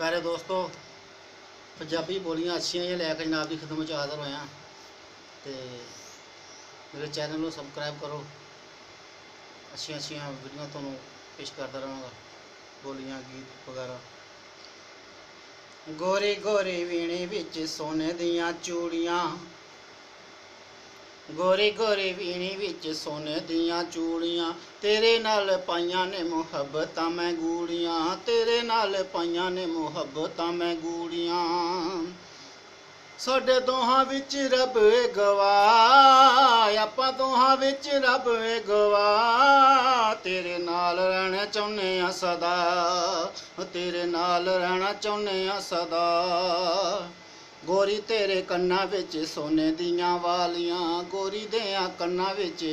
प्यारे दोस्तों, पंजाबी बोलियां अच्छियां ही लैके जनाब की खिदमत हाज़र होया। तो मेरे चैनल को सबसक्राइब करो, अच्छी अच्छियां वीडियो तुहानू पेश करता रहूँगा, बोलियां गीत वगैरह। गोरी गोरी वीणे विच सोने दियां चूड़ियां, गोरी गोरी वीणी विच सोने दियां चूड़ियां, तेरे नाल पाइयां ने मुहब्बतां मैं गूड़ियां, तेरे नाल पाइयां ने मुहब्बतां मैं गूड़ियां। साडे दोहां विच रब ए गवाह, आपां दोहां विच रब ए गवाह, तेरे नाल रहना चाहुंदे आ सदा, तेरे नाल रहना चाहुंदे आ सदा। गोरी तेरे कन्ना विच सोने दियां वालियां, गोरी देयां कन्ना विच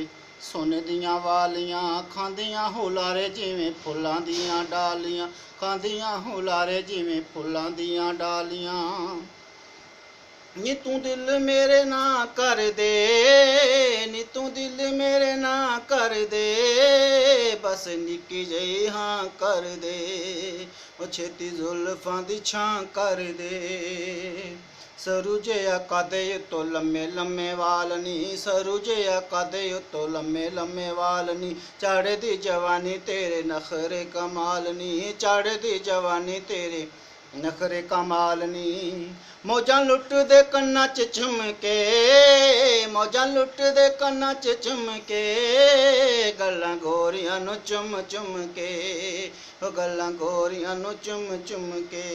सोने दियां वालियां, खांदियां हुलारे जिवें फुल्लां दियां डालियां, खांदियां हुलारे जिवें फुल्लां दियां डालियां। नी तू दिल मेरे ना कर दे, नी तू दिल मेरे ना कर दे, बस निक्की जही हाँ कर दे, ओ छेती जुल्फां दी छां कर दे। सरू जिहा कद उत्तो लम्मे लम्मे वाल नी, सरू जिहा कद उत्तो लम्मे लम्मे वाल नी, चढ़दी जवानी तेरे नखरे कमाल नी, चढ़दी जवानी तेरे नखरे कमाल नी। मौजां लुट दे कन्ना च झुमके, मौजां लुट दे कन्ना च झुमके, गल्लां गोरियां नू चुम चुम के, गल्लां गोरियां नू चुम चुम के।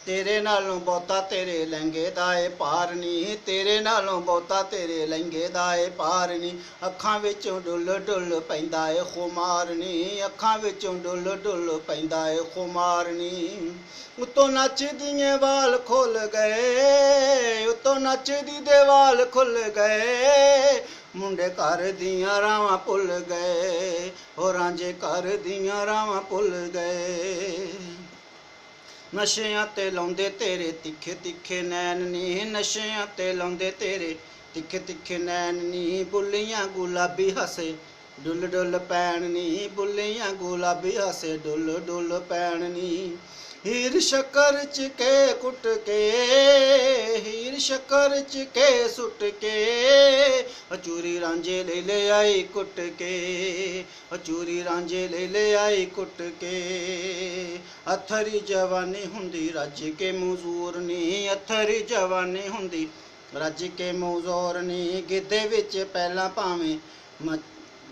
तेरे नालों बहुता तेरे लहंगे दा ए पार नी, तेरे नालों बहुता तेरे लहंगे दा ए पार नी, अखां विचों डुल डुल पैंदा ए खुमार नी, अखां विचों डुल डुल पैंदा ए खुमार नी। उत्तों नचदिए वाल खुल गए, उत्तों नचदी दे वाल खुल गए, मुंडे घर दियां रावां भुल गए, ओ रांझे घर दियां रावां भुल गए। नशियां ते लाउंदे तेरे तिखे तिखे नैन नी, नशियां ते लाउंदे तेरे तिखे तिखे नैन नी, बुल्लियां गुलाबी हसे डुल डुल पैण नी, बुल्लियां गुलाबी हसे डुल डुल पैण नी। हीर शक्कर च के कुट के, हीर शक्कर च के सुट के, चूरी रांझे ले ले आई कुट के, चूरी रांझे ले ले आई कुट के। अथरी जवानी हुंदी रज के मजूर नी, अथरी जवानी हुंदी रज के मजूर नी, गिद्धे विच पहला भावें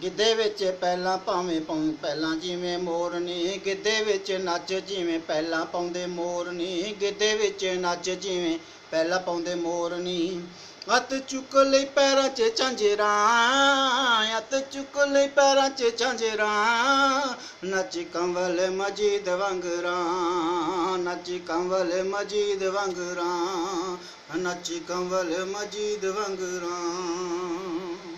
गिद्धे विच पहला भावें पहला जिवें मोर नी, गिद्धे विच नच जिवें पहला पाउंदे मोर नी, गिद्धे विच नच जिवें पहला पाउंदे मोर नी। हत्थ चुक लई पैरां च झांजरां, हत्थ चुक लई पैरां च झांजरां, नच कंवल मजीद वांगरां, नच कंवल मजीद वांगरां, नच कंवल मजीद वांगरां।